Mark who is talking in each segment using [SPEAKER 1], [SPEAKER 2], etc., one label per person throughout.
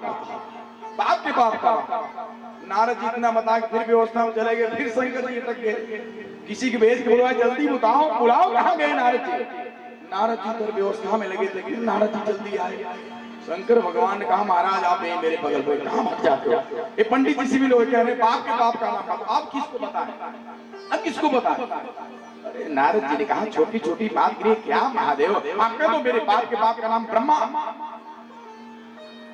[SPEAKER 1] बाप के बाप का। नारद जी इतना बता के फिर व्यवस्था में चले गए, फिर शंकर जी अटक गए। किसी के भेज के बुलवाए, जल्दी बताओ बुलाओ कहाँ गए नारद जी। नारद जी तो व्यवस्था में लगे थे, फिर नारद जी जल्दी आए। शंकर भगवान ने कहा महाराज आप यहीं मेरे बगल पे कहाँ भाग जाते हो? ये पंडित जी भी लोग कह रहे बाप के बाप का नाम बताओ, आप किसको बताएं, अब किसको बताएं? अरे नारद जी ने कहा छोटी छोटी बात के लिए क्या महादेव, आप कह दो मेरे बाप के बाप का नाम ब्रह्मा।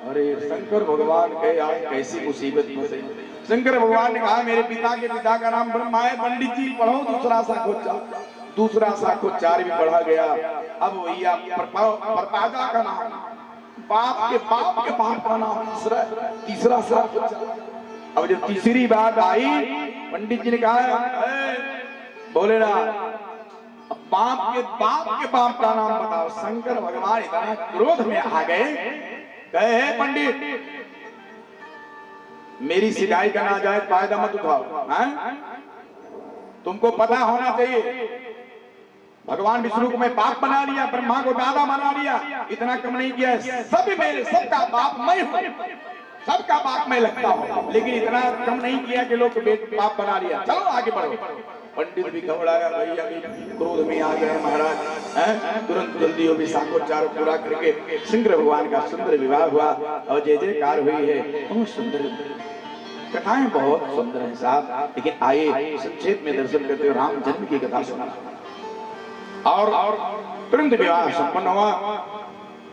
[SPEAKER 1] अरे शंकर भगवान कहे यार कैसी मुसीबत फंसे। शंकर भगवान ने कहा मेरे पिता के पिता का नाम ब्रह्मा है, पंडित जी पढ़ो दूसरा साखोच्चार। दूसरा साखोच्चार भी पढ़ा गया। अब भैया परपाजा का नाम, बाप के बाप का नाम तीसरा साखोच्चार। अब जब तीसरी बात आई, पंडित जी ने कहा बोले ना बाप के बाप का नाम बताओ। शंकर भगवान इतना क्रोध में आ गए, कहे पंडित मेरी सिकाई का नाजायज फायदा मत उठाओ, तुमको पता होना चाहिए भगवान विष्णु को मैं बाप बना लिया, ब्रह्मा को दादा बना लिया, इतना कम नहीं किया। सब मेरे सबका बाप मैं हूँ, सबका बाप मैं लगता हूँ, लेकिन इतना कम नहीं किया कि लोग बाप बना लिया। चलो आगे बढ़ो। पंडित भी घबराया, भैया भी क्रोध में आ गए महाराज। तुरंत जल्दी हो भी साखोच्चार पूरा करके शंकर भगवान का सुंदर विवाह हुआ और जय जयकार हुई है। बहुत सुंदर कथाएं, बहुत सुंदर है साहब। लेकिन आइए संक्षेप में दर्शन करते हुए राम जन्म की कथा सुना और तुरंत विवाह संपन्न हुआ।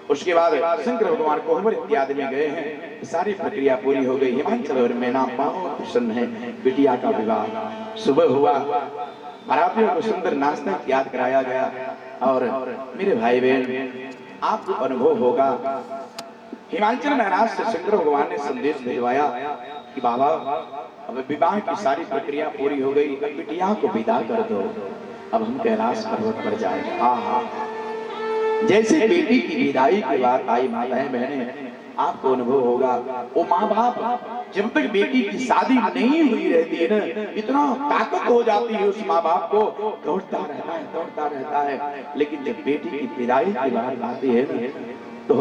[SPEAKER 1] उसके बाद शंकर भगवान कोहबर इत्यादि में गए हैं, सारी प्रक्रिया पूरी हो गई। हिमांचल और मैना बहुत प्रसन्न है, बिटिया का विवाह सुबह हुआ। बारातियों को सुंदर नाश्ता इत्यादि कराया गया। और मेरे भाई बहन आपको अनुभव होगा, हिमांचल महाराज से शंकर भगवान ने संदेश भिजवाया कि बाबा अब विवाह की सारी प्रक्रिया पूरी हो गई, अब बिटिया को विदा कर दो, अब हम कैलाश पर्वत पर जाएंगे। हाँ, जैसे बेटी की विदाई की बात आई माताएं बहनें आपको अनुभव होगा, वो माँ बाप जब तक बेटी की शादी नहीं हुई रहती है ना, इतना ताकत हो जाती है उस माँ बाप को, दौड़ता रहता है। लेकिन जब बेटी की विदाई की बात आती है ना, तो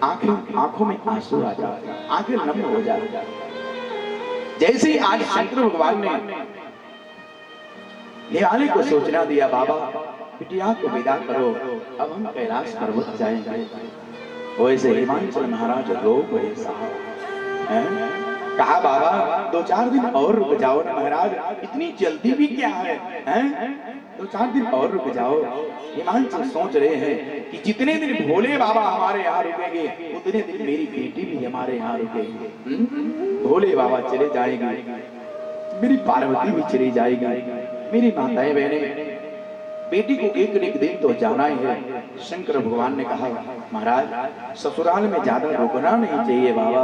[SPEAKER 1] आंखों में आंसू आ जाते हैं, आंखें नम हो जाती हैं। जैसे ही आज शंकर भगवान ने निराले को सूचना दिया बाबा बिटिया को विदा करो, अब हम कैलाश पर्वत जाएंगे, वैसे हिमांचल महाराज रो पड़े साहब। कहा बाबा 2-4 दिन और रुक जाओ ना महाराज, इतनी जल्दी भी क्या है? 2-4 दिन और रुक जाओ। हिमांचल सोच रहे हैं कि जितने दिन भोले बाबा हमारे यहाँ रुकेंगे, उतने दिन मेरी बेटी भी हमारे यहाँ रुकेगी। भोले बाबा चले जाएंगे, मेरी पार्वती भी चली जाएगी, मेरी माताएं बहनें, बेटी को एक न एक दिन तो जाना ही है। शंकर भगवान ने कहा महाराज ससुराल में ज्यादा रुकना नहीं चाहिए बाबा,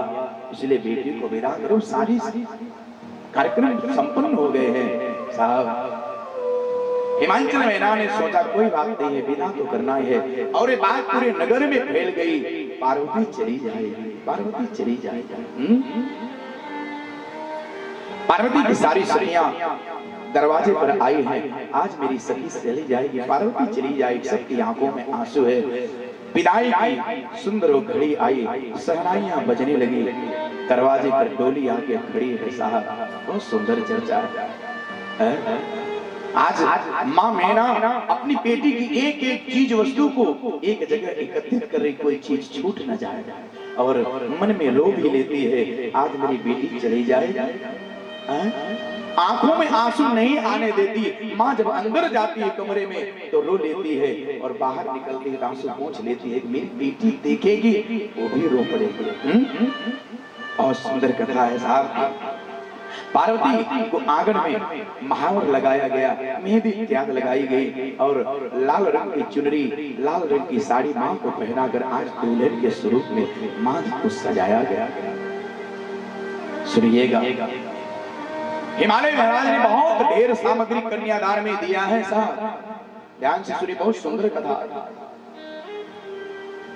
[SPEAKER 1] इसलिए बेटी को विदा करो। सारी कार्यक्रम संपन्न हो गए हैं साहब। हिमांचल मैना ने सोचा कोई बात नहीं है, विदा तो करना ही है। और ये बात पूरे नगर में फैल गई, पार्वती चली जाएगी, पार्वती चली जाएगी। पार्वती की सारी सखियां दरवाजे पर आई हैं, आज मेरी सखी चली जाएगी, पार्वती चली जाएगी। सबकी आंखों में आंसू है। विदाई की सुंदर घड़ी आई, सहनाइयां बजने लगी, दरवाजे पर डोली आके खड़ी है साहब। बहुत सुंदर चर्चा है। आज माँ मैना अपनी बेटी की एक एक चीज वस्तु को एक जगह एकत्रित कर रही, कोई चीज छूट न जाए, और मन में रो भी लेती है आज मेरी बेटी चली जाए। आंखों में आंसू नहीं आने देती। माँ जब अंदर जाती है कमरे में तो रो लेती है, और बाहर निकलती है आंसू पोंछ लेती है, मेरी बेटी देखेगी वो भी रो पड़ेगी। और सुंदर कथा है साहब। पार्वती को आंगन में महावर लगाया गया, मेहंदी इत्यादि लगाई गई, और लाल रंग की चुनरी, लाल रंग की साड़ी माँ को पहनाकर आज दुल्हन के स्वरूप में माँ को सजाया गया। सुनिएगा, हिमालय महाराज ने बहुत ढेर सामग्री कन्यादान में दिया है साहब, ध्यान से सुनिए, बहुत सुंदर कथा।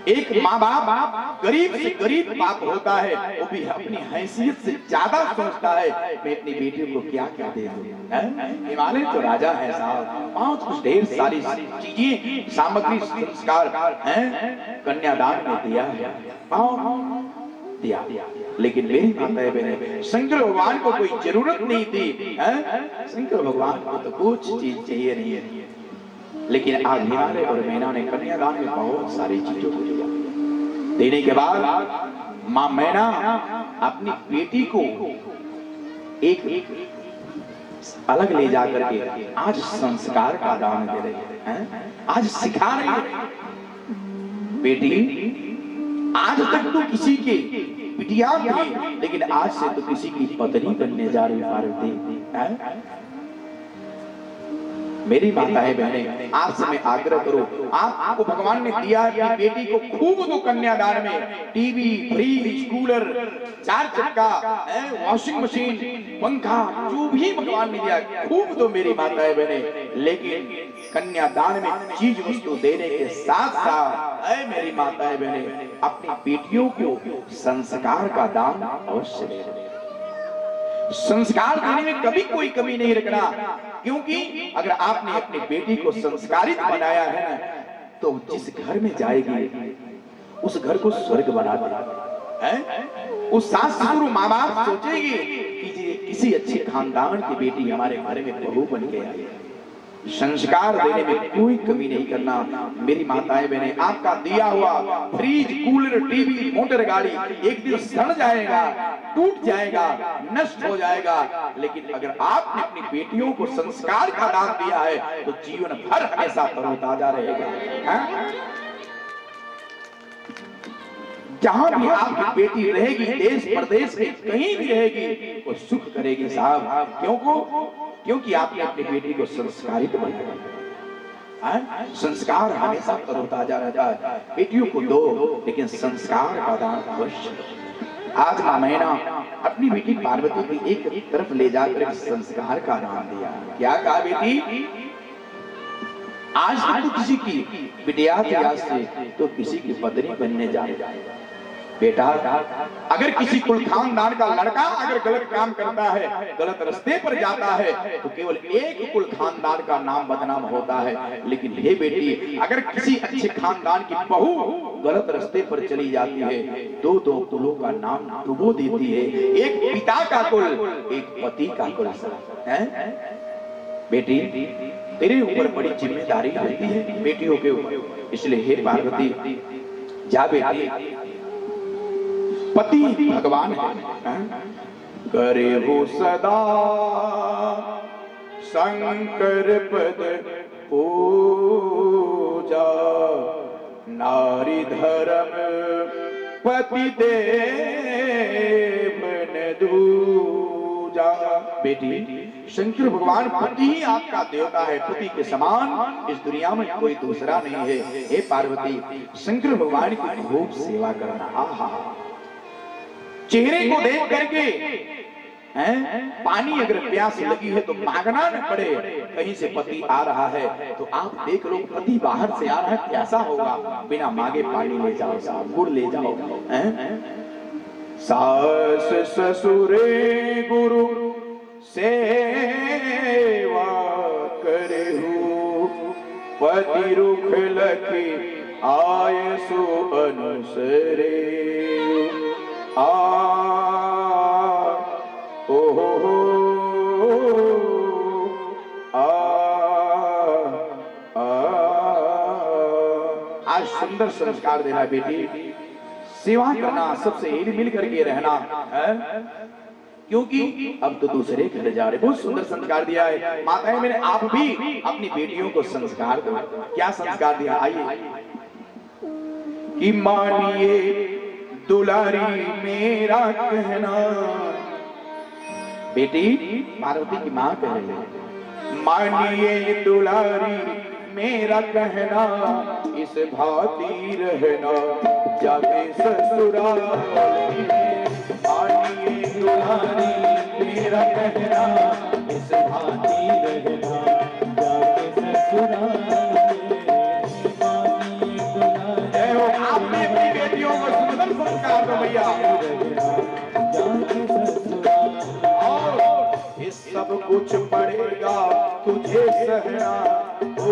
[SPEAKER 1] एक माँ बाप गरीब से गरीब बाप होता है, वो भी अपनी हैसियत से ज्यादा सोचता है मैं अपनी बेटी को क्या क्या दे दूं। हिमालय तो राजा है साहब, बहुत कुछ ढेर सारी चीजें सामग्री संस्कार हैं कन्यादान में दिया है। दिया। लेकिन मेरी माताएं बहनें, शंकर भगवान को कोई जरूरत नहीं थी, शंकर भगवान को तो कुछ चीज चाहिए नहीं है, लेकिन आज हिमालय और मैना ने कन्यादान में बहुत सारी चीजों को दिया। देने के बाद मां मैना अपनी बेटी को एक अलग ले जाकर के आज संस्कार का दान दे रही है, आज सिखा रही है। बेटी, आज तक तो किसी की बिटिया थी, लेकिन आज से तो किसी की पत्नी बनने जा रही पार्वती। मेरी माताएं बहनें, आज से मैं आग्रह करूं, आपको भगवान ने दिया है कि बेटी को खूब दो कन्यादान में। टीवी, फ्रिज, कूलर, 4 चक्का, वॉशिंग मशीन, पंखा, जो भी भगवान ने दिया खूब दो मेरी माताएं बहनें। लेकिन कन्यादान में चीज वस्तु देने के साथ साथ मेरी माताएं बहनें, अपनी बेटियों को संस्कार का दान अवश्य दें। संस्कार देने में कभी कोई कमी नहीं रखना, क्योंकि अगर आपने अपनी बेटी को संस्कारित बनाया है ना, तो जिस घर में जाएगी उस घर को स्वर्ग बना देगा। उस सास ससुर माँ बाप सोचेगी कि किसी अच्छे खानदान की बेटी हमारे घर में बहू बन के आई। संस्कार देने में कोई कमी नहीं करना। मेरी माताएं बहनें, आपका दिया हुआ फ्रिज, कूलर, टीवी, मोटर गाड़ी एक दिन सड़ जाएगा, टूट जाएगा, नष्ट हो जाएगा, लेकिन अगर आपने अपनी बेटियों को संस्कार का दान दिया है तो जीवन भर हमेशा तरोताजा रहेगा। जहां भी आपकी बेटी रहेगी, देश प्रदेश में कहीं भी रहेगी, वो सुख करेगी साहब। क्योंकि आपने अपनी बेटी को संस्कारित बनाया। संस्कार हमेशा तरोताजा रहता है। बेटियों को दो, लेकिन संस्कार का दान अवश्य। आज मां मैना अपनी बेटी पार्वती को एक तरफ ले जाकर संस्कार का दान दिया। क्या कहा, बेटी आज तक तो किसी की बिटिया थी, आज से तो किसी की पत्नी बनने जा रही है। बेटा, अगर किसी कुल खानदान का लड़का अगर गलत काम करता है, गलत रास्ते पर जाता है, तो केवल एक कुल खानदान का नाम बदनाम होता है। लेकिन हे बेटी, अगर किसी अच्छे खानदान की बहू गलत रास्ते पर चली जाती है, दो कुलों का नाम डुबो देती है। एक पिता का कुल, एक पति का कुल है। बेटी, तेरे ऊपर बड़ी जिम्मेदारी रहती है बेटियों के ऊपर, इसलिए हे पार्वती, जा बेटी, पति भगवान है। करे हो सदा शंकर पद पूजा, नारी धर्म पति देव न दूजा। बेटी, शंकर भगवान पति ही आपका देवता है, पति के समान इस दुनिया में कोई दूसरा नहीं है। हे पार्वती, शंकर भगवान की खूब सेवा करना। आहा, चेहरे को देख करके पानी अगर प्यास लगी है तो मांगना न पड़े। कहीं से पति आ रहा है तो आप देख लो, पति बाहर से आ रहा है, कैसा होगा, बिना मांगे पानी ले जाओ साहब, गुड़ ले जाओ। सास ससुरे गुरु सेवा करे हो, पति रुख लखी आय सो अनुसरे। आ ओ हो आ आज सुंदर संस्कार देना बेटी, सेवा करना, सबसे हिल मिल करके रहना है, क्योंकि अब तो दूसरे घर जा रहे। बहुत सुंदर संस्कार दिया है माताएं, मैंने आप भी अपनी बेटियों को संस्कार दो। क्या संस्कार दिया, आइए। कि मानिए दुलारी मेरा कहना, बेटी पार्वती की मां कह रही है, मानिए दुलारी मेरा कहना, इस भांति रहना जाके ससुराल। मानिए दुलारी मेरा कहना, इस भांति रहना जाके ससुराल। आपने अपनी बेटियों को सुंदर संस्कार दो भैया। और ये सब कुछ पड़ेगा तुझे सहना, ओ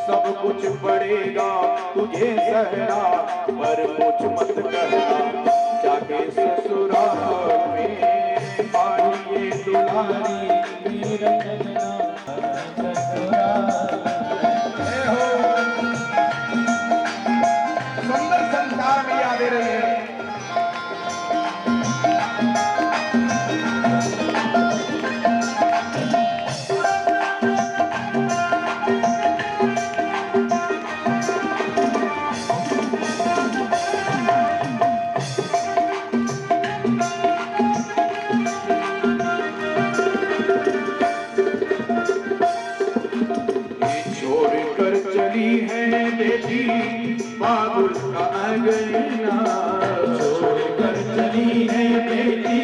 [SPEAKER 1] सब कुछ पड़ेगा तुझे ये सहना, पर कुछ मत कहना जाके ससुराल में। मानिए दुलारी मेरा कहना ससुराल में हो। सुंदर संस्कार में याद दे रहे हैं। बाबुल का अंगना छोड़कर चली है बेटी,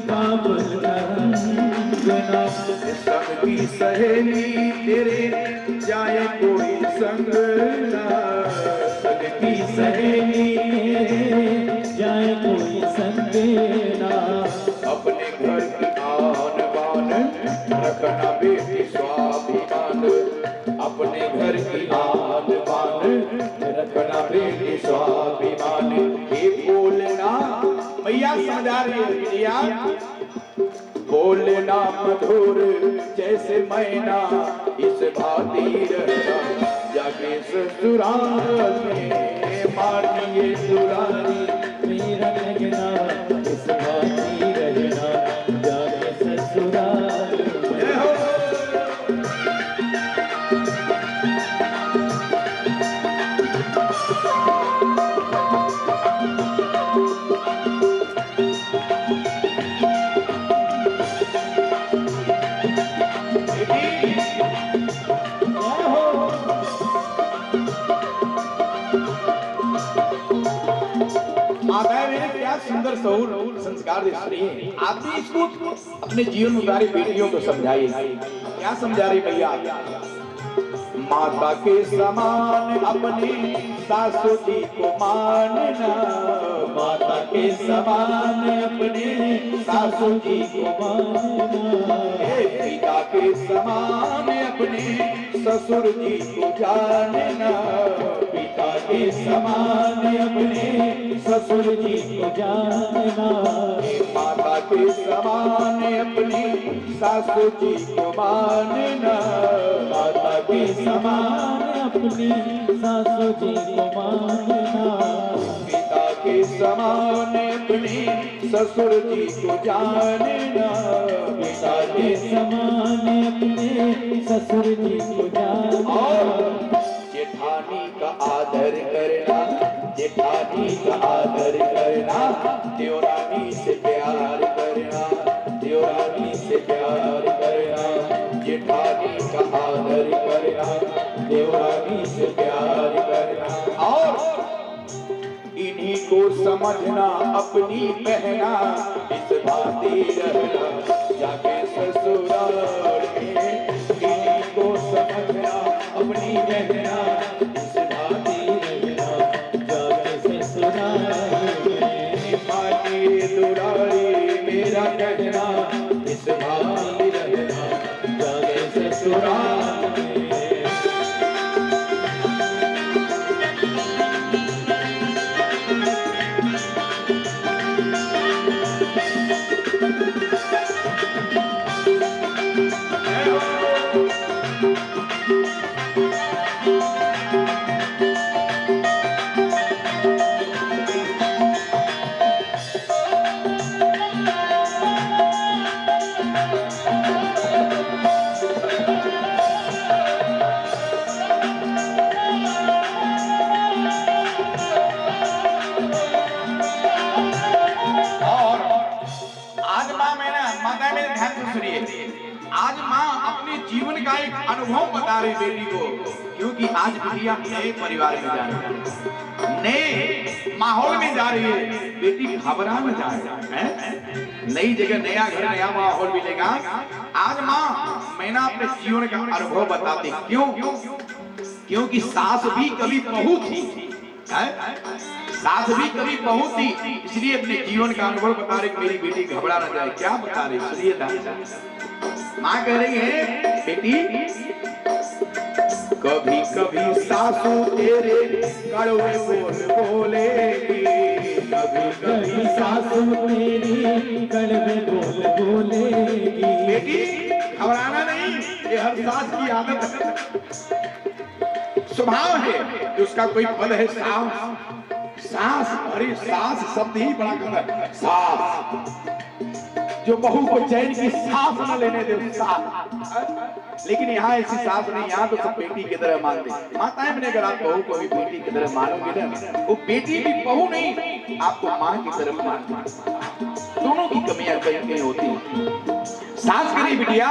[SPEAKER 1] बाबुल का अंगना। सबकी सहेली तेरे जाए कोई संग ना, सबकी सहेली जाए कोई संग ना। अपने घर की आन बान रखना बेटी स्वाभिमान, अपने घर की आन बान रखना बेटी स्वाभिमान। ये बोलना मैया समझा रही है भैया, बोलना मधुर जैसे मैना, इस भांति रहना जाके ससुराल में। मानिए दुलारी मेरा कहना, इस भांति रहना जाके ससुराल में। क्या सुंदर सौर संस्कार दे रही है। आप भी इसको अपने जीवन में उतारे, बेटियों को समझाइए। क्या समझा रही भैया? माता के समान अपनी सासू जी को मानना, माता के समान अपने सासू जी को मानना। पिता के समान अपने ससुर जी को जानना, पिता के समान अपने ससुर जी को जानना। माता के समान अपनी सासू जी को मानना, माता के समान अपनी सासू जी को मानना। पिता के समान अपने ससुर जी को जानना, पिता के समान अपने ससुर जी को जानना। जेठानी का आदर करना, जेठानी का आदर करना, देवरानी से प्यार करना, देवरानी से प्यार करना। जेठानी का आदर करना, देवरानी से प्यार करना। और इन्हीं को समझना अपनी बहना, इस भांति रहना जाके ससुराल में। इन्हीं को समझना अपनी बहना, इस भांति रहना जाके ससुराल में। मानिए दुलारी मेरा कहना, इस भांति रहना जाके ससुराल में। आज माँ अपने जीवन का एक अनुभव बता रही बेटी को, क्योंकि आज बिटिया नए परिवार में जा रही है, नए माहौल में जा रही है। बेटी घबरा न जाए, नई जगह नया घर नया माहौल मिलेगा। आज माँ मैंने अपने जीवन का अनुभव बताती, क्यों? क्योंकि सास भी कभी बहू थी, सास भी कभी बहू थी, इसलिए अपने जीवन का अनुभव बता रही मेरी बेटी घबरा न जाए। क्या बता रही सुनिए। माँ कह रही है बेटी कभी कभी सासू तेरे कड़वे बोल बोलेगी,
[SPEAKER 2] कभी कभी सासू तेरी कड़वे बोल बोलेगी।
[SPEAKER 1] बेटी घबराना नहीं, ये हर सास की आदत है, स्वभाव है कि उसका कोई पद है सास। सास, अरे सास शब्द ही बड़ा गलत है। सास जो बहू को चैन की सांस न लेने दे, सास। लेकिन यहाँ ऐसी सास नहीं, यहाँ तो सब बेटी की तरह मानते। माताएं बने अगर आप बहू को भी बेटी की तरह मानोगे ना, वो बेटी भी बहू नहीं, आपको माँ की तरफ मानते। दोनों की कमियां कहीं कहीं होती हैं। सास के लिए बिटिया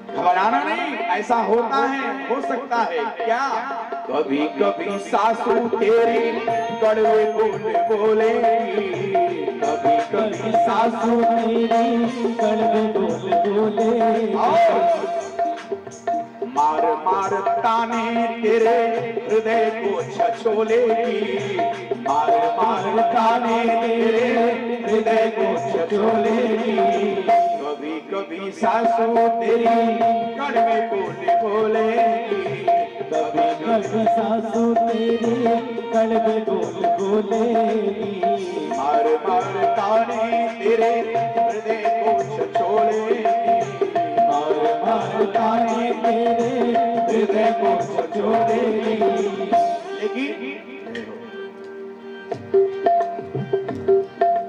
[SPEAKER 1] घबराना नहीं, ऐसा होता है, हो सकता है क्या? कभी कभी सासू तेरी कड़वे बोल बोलेगी,
[SPEAKER 2] कभी कभी सासू तेरी कड़वे बोल बोलेगी।
[SPEAKER 1] मार मार ताने तेरे हृदय को छछोलेगी, मार मार ताने तेरे हृदय को छछोलेगी। कभी कभी सासू तेरी कड़वे बोल बोलेगी,
[SPEAKER 2] कभी कभी सासू तेरी कड़वे बोल बोलेगी।
[SPEAKER 1] मार मार ताने तेरे हृदय को छछोलेगी,
[SPEAKER 2] मार मार ताने तेरे हृदय को छछोलेगी।
[SPEAKER 1] लेकिन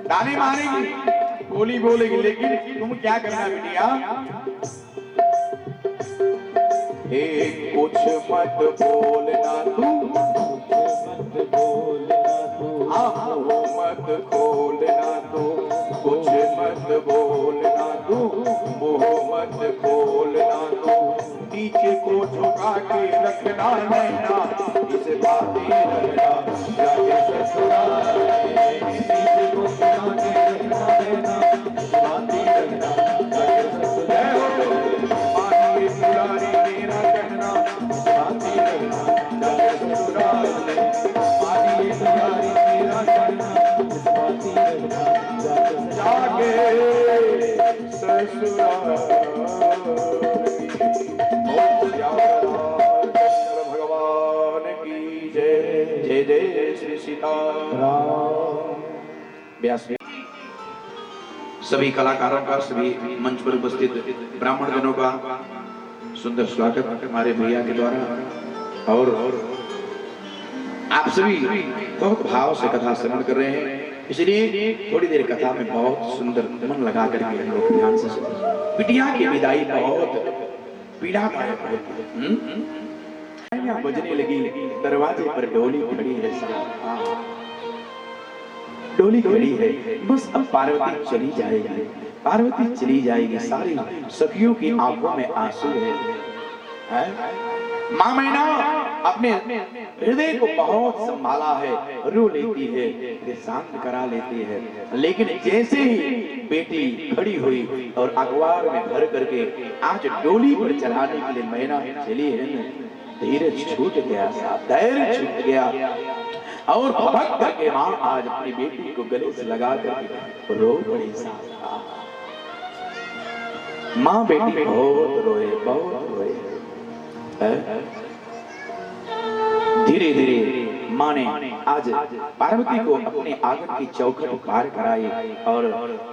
[SPEAKER 1] ताने मारेगी, गोली बोलेगी, लेकिन तुम क्या करना बिटिया? कुछ मत बोलना तू,
[SPEAKER 2] मत बोलना तू,
[SPEAKER 1] मत खोलना तू, कुछ मत बोलना तू, मुंह मत खोलना तू, नीचे को झुका के रखना नैना, इस बातें रखना जाके ससुराल में,
[SPEAKER 2] नीचे को झुका के रखना नैना, इस बातें रखना जाके ससुराल में।
[SPEAKER 1] मानिए दुलारी मेरा कहना,
[SPEAKER 2] इस बातें रखना जाके ससुराल में।
[SPEAKER 1] मानिए दुलारी मेरा कहना,
[SPEAKER 2] इस बातें रखना जाके
[SPEAKER 1] जाके ससुराल भगवान की जय। जय जय श्री सीताराम। व्यास सभी कलाकारों का, सभी मंच पर उपस्थित ब्राह्मण जनों का सुंदर स्वागत हमारे भैया के द्वारा। और आप सभी बहुत भाव से कथा श्रवण कर रहे हैं, इसलिए थोड़ी देर कथा में बहुत सुंदर मन लगा करके हम लोग ध्यान से सुने। बिटिया की विदाई बहुत पीड़ादायक है। बजने लगी, दरवाजे पर डोली खड़ी है, डोली खड़ी है, बस अब पार्वती चली जाएगी, पार्वती चली जाएगी। सारी सखियों की आंखों में आंसू है। माँ मैना अपने हृदय को बहुत संभाला है, रो लेती है, फिर शांत करा लेती है। लेकिन जैसे ही बेटी खड़ी हुई और अखबार में भर करके आज डोली पर चढ़ाने के लिए मैना चली है न, धीरज छूट गया, धैर्य छूट गया और भटक करके माँ आज अपनी बेटी को गले से लगा कर रो पड़ी। माँ बेटी बहुत रोए, बहुत रोए। धीरे धीरे माँ ने आज पार्वती को अपने आंगन की चौखट पार कराई और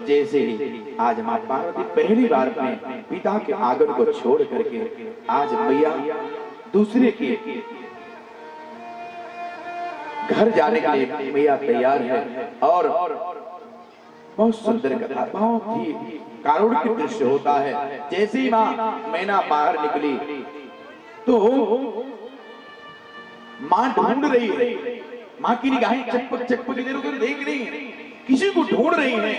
[SPEAKER 1] जैसे ही आज माँ पार्वती पहली बार अपने पिता के आंगन को छोड़ करके आज मैया दूसरे के घर जाने के लिए मैया तैयार है। और बहुत सुंदर कथा, बहुत ही कारुण्य दृश्य होता है। जैसे ही माँ मैना बाहर निकली तो माँ ढूंढ रही है, माँ की निगाहें चकपक चकपक इधर उधर देख रही है, किसी को ढूंढ रही है।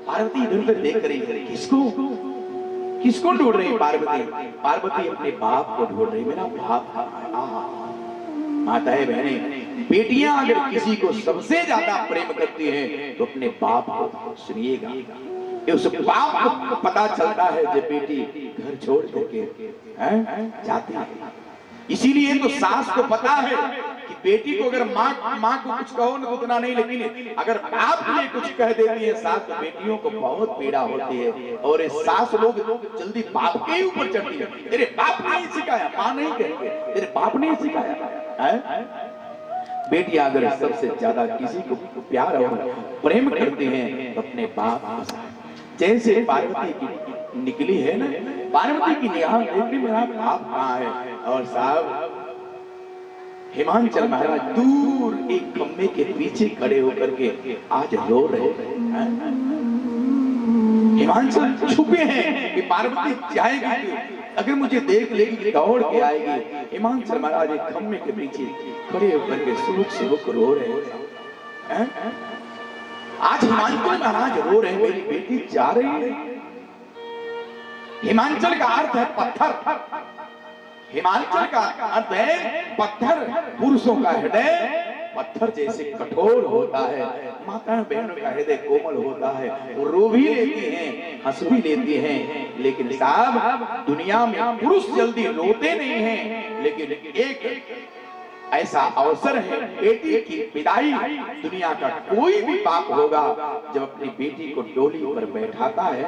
[SPEAKER 1] पार्वती इधर उधर देख रही है, किसको ढूंढ रही है पार्वती? पार्वती अपने बाप को ढूंढ रही, मेरा बाप। माताएं बहनें, बेटियां अगर किसी को सबसे ज्यादा प्रेम करती हैं तो अपने बाप को सुनिएगा, उस बाप को पता चलता है जब बेटी घर छोड़ करके जाती है। इसीलिए तो सास को पता है कि बेटी को अगर माँ को कुछ कहो ना तो उतना नहीं, लेकिन अगर बाप के लिए कुछ कह देती है सास तो बेटियों को बहुत पीड़ा होती है। और ये सास लोग जल्दी बाप के ही ऊपर चढ़ती है, तेरे बाप ने ही सिखाया, माँ नहीं कहेंगे तेरे बाप ने ही सिखाया है? बेटियां अगर सबसे ज्यादा किसी को प्यार और प्रेम करती हैं तो अपने बाप को। जैसे पार्वती की निकली है ना, पार्वती की निगाह देखने मेरा बाप कहाँ है। और साहब हिमांचल महाराज दूर एक खम्भे के पीछे खड़े होकर के आज रो रहे हैं। हिमांचल छुपे हैं कि पार्वती जाएगी, अगर मुझे देख लेगी दौड़ के आएगी। हिमांचल महाराज एक खम्भे के पीछे खड़े होकर के सुबह सुबह रो रहे हैं। आज हिमांचल महाराज रो रहे हैं, मेरी बेटी जा रही है। हिमांचल का अर्थ है पत्थर, हिमांचल का अर्थ है पत्थर। पुरुषों का हृदय पत्थर जैसे कठोर होता है, माता बहनों का हृदय कोमल होता है। वो रो भी लेती हैं, हंस भी लेती हैं, लेकिन साहब दुनिया में पुरुष जल्दी रोते नहीं हैं। लेकिन एक ऐसा अवसर है बेटी की विदाई, दुनिया का कोई भी बाप होगा जब अपनी बेटी को डोली पर बैठाता है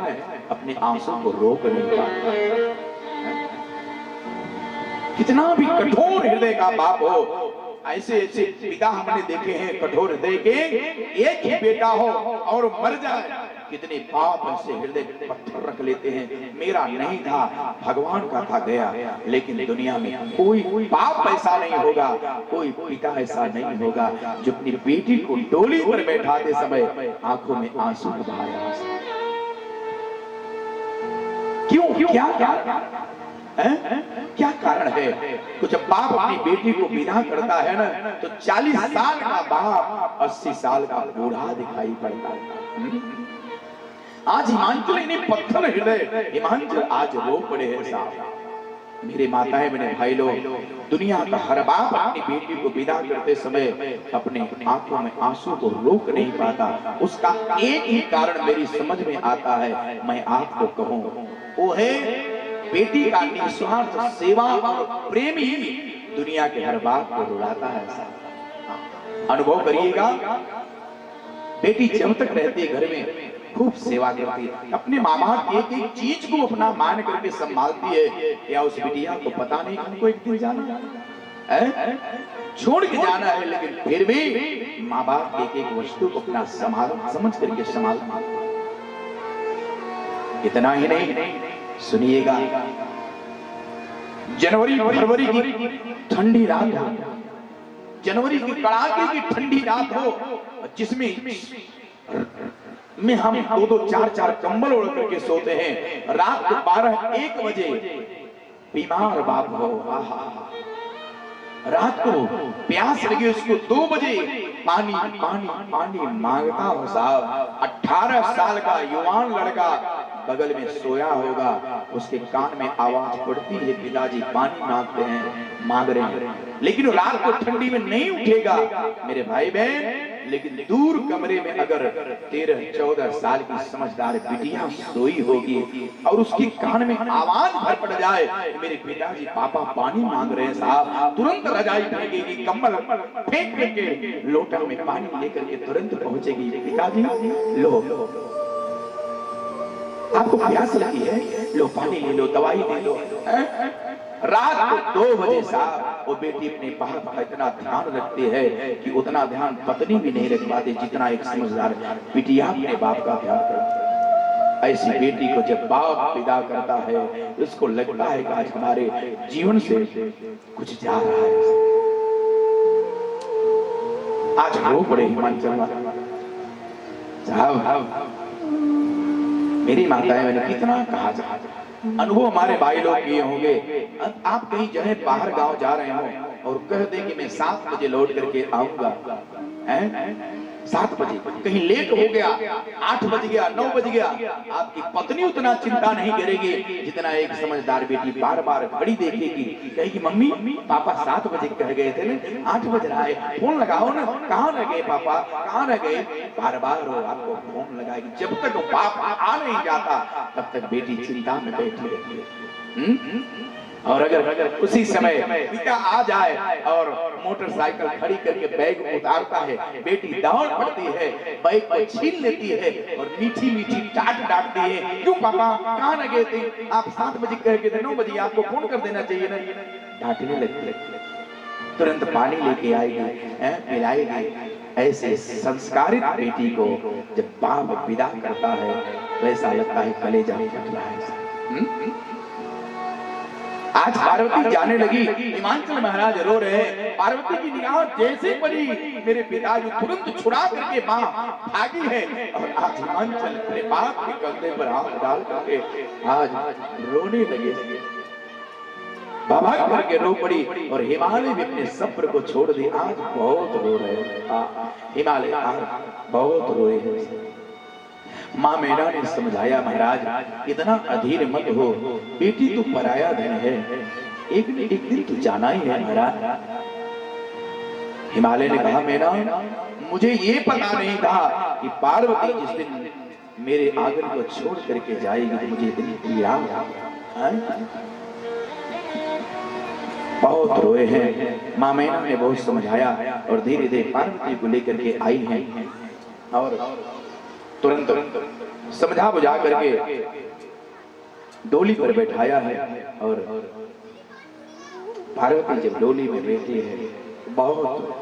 [SPEAKER 1] अपने आंसू को रोक नहीं पाता। कितना भी कठोर हृदय का बाप हो, ऐसे ऐसे पिता हमने देखे हैं कठोर हृदय के, एक ही बेटा हो और मर जाए, कितने बाप ऐसे हृदय पत्थर रख लेते हैं। मेरा नहीं था, भगवान का था गया। लेकिन दुनिया में कोई बाप ऐसा नहीं होगा, कोई पिता ऐसा नहीं होगा जो अपनी बेटी को डोली पर बैठाते समय आंखों में आंसू बहाया। क्यों? क्या कारण है? कुछ बाप अपनी बेटी को विदा करता है ना तो 40 साल का बाप 80 साल का बूढ़ा दिखाई पड़ता है। आज हिमांचल इन्हें पत्थर हृदय, हिमांचल आज रो पड़े हैं साहब। मेरे माताएं मेरे भाई लोग, दुनिया का हर बाप अपनी बेटी को विदा करते समय अपने आंखों में आंसू को रोक नहीं पाता। उसका एक ही कारण मेरी समझ में आता है, मैं आपको कहूं, वो है बेटी का निस्वार्थ सेवा और प्रेम ही दुनिया के हर बाप को रुलाता है। अनुभव करिएगा, बेटी जब तक रहती है घर में खूब सेवा करती है, अपने माँ बाप की एक एक चीज को अपना मान करके संभालती है। या उस बिटिया को पता नहीं हमको एक दिन जाना है, छोड़ के जाना है, लेकिन फिर भी माँ बाप एक एक वस्तु को अपना समझ करके संभालती। इतना ही नहीं, सुनिएगा, जनवरी फरवरी की ठंडी रात हो, जनवरी की कड़ाके की ठंडी रात हो, जिसमें हम 2-2 4-4 कंबल ओढ़ करके सोते हैं। रात को 12-1 बजे बीमार बाप हो, रात को प्यास लगी, उसको 2 बजे पानी पानी पानी मांगता हो साहब। 18 साल का युवान लड़का बगल में सोया होगा, उसके कान में आवाज पड़ती है, पिताजी पानी मांगते हैं, मांग रहे हैं, लेकिन रात को ठंडी में नहीं उठेगा मेरे भाई बहन। लेकिन दूर कमरे में अगर 13-14 साल की समझदार बिटिया सोई होगी और उसके कान में आवाज भर पड़ जाए, मेरे पिताजी पापा पानी मांग रहे हैं साहब, तुरंत रजाई फेंकेगी, कम्बल फेंक करके लोटा में पानी लेकर के तुरंत पहुंचेगी, पिताजी लो आपको प्यास लगी है, लो पानी ले लो, दवाई ले लो। रात को 2 बजे साहब वो बेटी अपने बाप का इतना ध्यान रखती है कि उतना ध्यान पत्नी भी नहीं रख पाती जितना एक समझदार बिटिया अपने बाप का ध्यान करती है। ऐसी बेटी को जब बाप विदा करता है उसको लगता है कि आज हमारे जीवन से कुछ जा रहा है। आज रो पड़े हिमांचल साहब, मेरी माताएं मैंने कितना कहा जा, अनुभव हमारे भाई लोग किए होंगे। आप कहीं जो है बाहर गांव जा रहे हो और कह दे कि मैं 7 बजे लौट करके आऊंगा, 7 बजे कहीं लेट हो गया, 8 बज गया, 9 बज गया, आपकी पत्नी उतना चिंता नहीं करेगी जितना एक समझदार बेटी बार बार घड़ी देखेगी, कहेगी मम्मी पापा 7 बजे कह गए थे ना, 8 बज रहा है, फोन लगाओ ना, कहाँ रह गए पापा, कहाँ रह गए, बार बार वो आपको फोन लगाएगी। जब तक पापा आ नहीं जाता तब तक बेटी चिंता में बैठी रहती है। और अगर उसी समय पिता आ जाए और मोटरसाइकिल खड़ी करके बैग उतारता है, बेटी दौड़ पड़ती है, बैग को छीन लेती है और मीठी मीठी डांट डांटती है, क्यों पापा कहाँ न गए थे आप? 7 बजे कह के 9 बजे आपको फोन कर देना चाहिए ना। डांटने लगती है, तुरंत पानी लेके आएगी, पिलाएगी। ऐसे संस्कारित बेटी को जब बाप विदा करता है तो ऐसा लगता है कलेजा फट रहा है। आज पार्वती जाने लगी, हिमांचल महाराज रो रहे हैं। पार्वती की निगाह जैसे पड़ी, मेरे पिता जो तुरंत छुड़ा करके मां भागी है और आज हिमांचल अपने बाप के कंधे पर हाथ डाल करके आज रोने लगे। बाबा करके रो पड़ी और हिमालय भी अपने सब्र को छोड़ दी। आज बहुत रो रहे हैं हिमालय, आज बहुत रोए हैं। माँ मीरा ने समझाया, महाराज इतना अधीर मत हो, बेटी तो पराया धन है, एक न एक दिन तो जाना ही है महाराज। हिमालय ने कहा, मीरा मुझे ये पता नहीं था कि पार्वती जिस दिन मेरे आंगन को छोड़ करके जाएगी तो मुझे इतनी पीड़ा है। बहुत रोए हैं। माँ मीरा ने बहुत समझाया और धीरे धीरे पार्वती को लेकर के आई हैं और तुरंत समझा बुझा करके डोली पर बैठाया है। और पार्वती जब डोली में बैठी है बहुत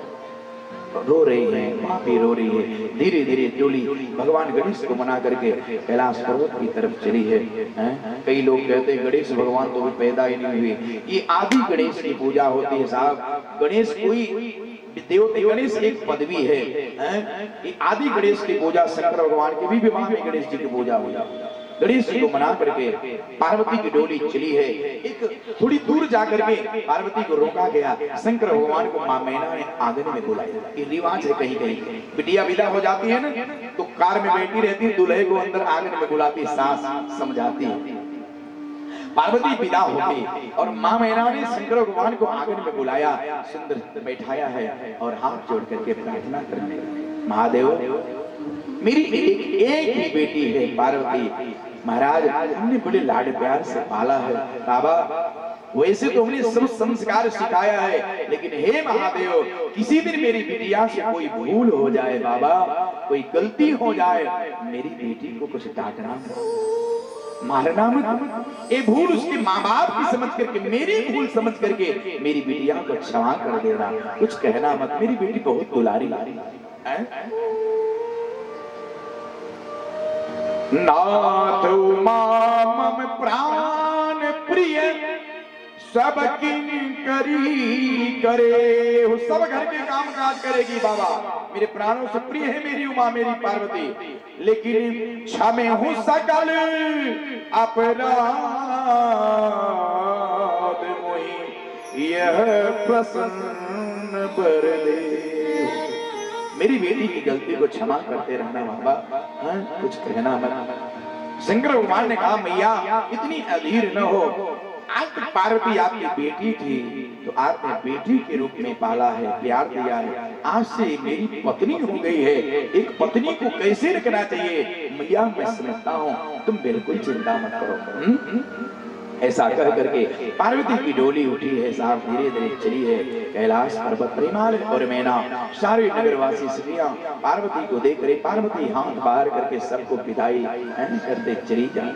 [SPEAKER 1] रो रही है, माँ भी रो रही है। धीरे धीरे डोली भगवान गणेश को मना करके कैलाश पर्वत की तरफ चली है। कई लोग कहते हैं गणेश भगवान तो भी पैदा ही नहीं हुए, ये आदि गणेश की पूजा होती है साहब। गणेश कोई देवते, गणेश एक पदवी है। ये आदि गणेश की पूजा शंकर भगवान की भी विवाह में गणेश जी की पूजा हुई। गणेश जी को मना करके पार्वती की डोली चली है। एक थोड़ी दूर जाकर के पार्वती को रोका गया। शंकर भगवान को माँ मीरा ने आंगन में बुलाया। ये रिवाज है, कहीं कहीं बिटिया विदा हो जाती है ना तो कार में बैठी रहती है, दूल्हे को अंदर आंगन में बुलाती, सास समझाती है। पार्वती विदा हो गई और माँ मीरा ने शंकर भगवान को आंगन में बुलाया, सुंदर बैठाया है और हाथ जोड़ करके प्रार्थना करने लगे, महादेव मेरी एक ही बेटी है पार्वती, महाराज हमने बड़े लाड प्यार से पाला है। बाबा वैसे तो हमने सब संस्कार सिखाया है, लेकिन हे महादेव किसी दिन मेरी बिटिया से कोई भूल हो जाए, बाबा कोई गलती हो जाए, मेरी बेटी को कुछ डांटना मारना मत, ये भूल उसके माँ बाप की समझ करके, मेरी भूल समझ करके मेरी बिटिया को क्षमा कर देना, कुछ कहना मत, मेरी बेटी बहुत दुलारी है। नाथ मम प्राण प्रिय सब किन करी करे, वो सब घर के काम काज करेगी बाबा, मेरे प्राणों से प्रिय है मेरी उमा मेरी पार्वती, लेकिन क्षमे हूँ सकल अपराध मोहि यह प्रसन्न बर ले। मेरी बेटी की गलती को क्षमा करते रहना बाबा, कुछ कहना मत। शंकर भगवान ने कहा, मैया इतनी अधीर न हो, आज तक पार्वती आपकी बेटी थी तो आपने बेटी के रूप में पाला है, प्यार दिया है, आज से मेरी पत्नी हो गई है, एक पत्नी को कैसे रखना चाहिए मैया मैं समझता हूँ, तुम बिल्कुल चिंता मत करो। ऐसा कह करके पार्वती की डोली उठी है साहब, धीरे धीरे चली है कैलाश पर्वत। हिमालय और मैना सारे नगरवासी स्त्रियां पार्वती को देख रहे, पार्वती हाथ बाहर करके सबको विदाई करते चली जाए।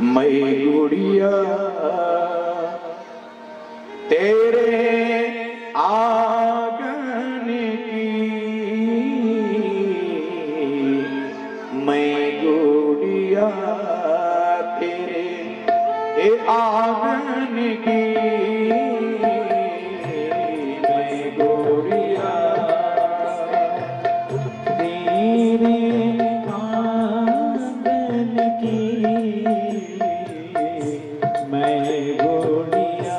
[SPEAKER 1] मैं गुड़िया तेरे आंगन की, मैं गुड़िया तेरे आंगन की, मैं गुड़िया तेरे आंगन की, मैं गुड़िया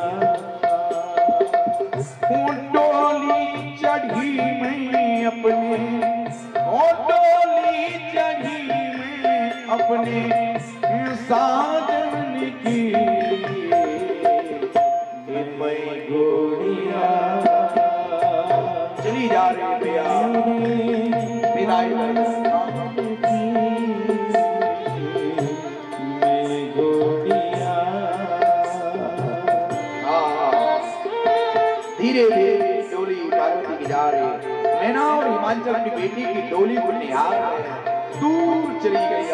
[SPEAKER 1] डोली चढ़ी मैं अपने, डोली चढ़ी मैं अपने साजन की, मैं गुड़िया चली जा रही भैया विदाई, मैं गुड़िया और हिमांचल अपनी बेटी की डोली को निहार रहे हैं। दूर चली गई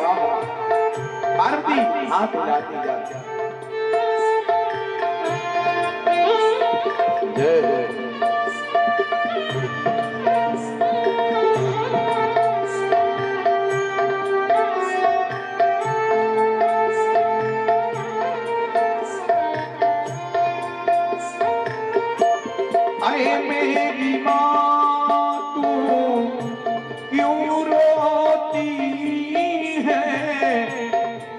[SPEAKER 1] पार्वती हाथ हिलाती जाती। जय जय अरे मेरी माँ तू क्यों रोती है,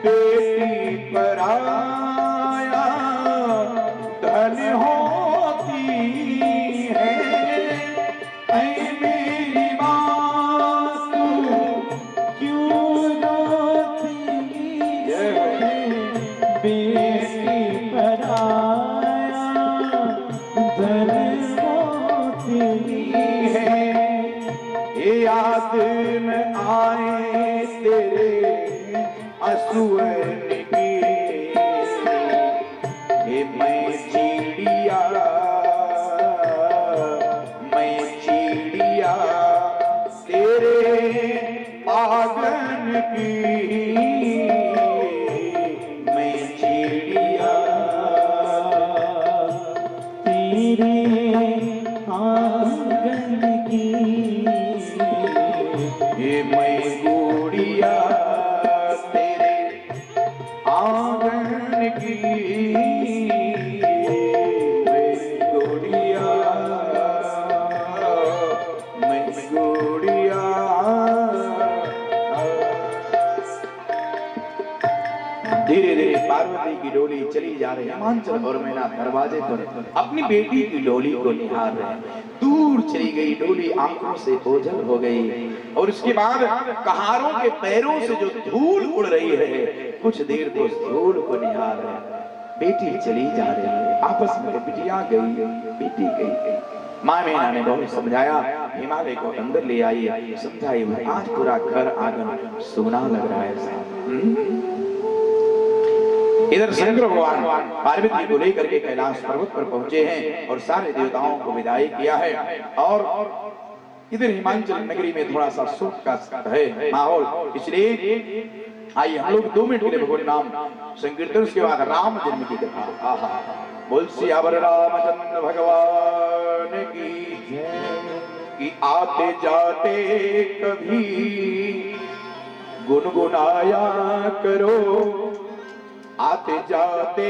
[SPEAKER 1] बेटी पराया धन होती है। अरे मेरी माँ तू क्यों रोती है, बेटी पराया धन है। ये याद न आए तेरे असुअन की, ये मैं चिड़िया तेरे आंगन की, मैं चिड़िया तेरे आंगन की, ये मैं गुड़िया तेरे आंगन की, मैं गुड़िया धीरे धीरे पार्वती की डोली चली जा रही है। हिमांचल और मैना दरवाजे पर अपनी बेटी की डोली को निहार रहे हैं। दूर चली गई डोली आंखों से ओझल हो गई और उसके बाद कहारों के पैरों से जो धूल उड़ रही है, कुछ देर तो उस धूल को निहार रहे हैं। बेटी चली जा रही है, आपस में बिटिया गई, बेटी गई। माँ मीना ने बहुत समझाया, हिमालय को अंदर ले आई, समझाई। आज पूरा घर आंगन सोना लग रहा है। इधर शंकर भगवान पार्वती को लेकर के कैलाश पर्वत पर पहुंचे हैं और सारे देवताओं को विदाई किया है। और इधर हिमांचल नगरी में थोड़ा सा सुख का है माहौल, इसलिए आइए हम लोग 2 मिनट के लिए भगवान नाम संकीर्तन, उसके बाद राम जन्म की कथा। आहा, बोल सियावर रामचंद्र भगवान की कि आते जाते कभी गुनगुनाया करो, आते जाते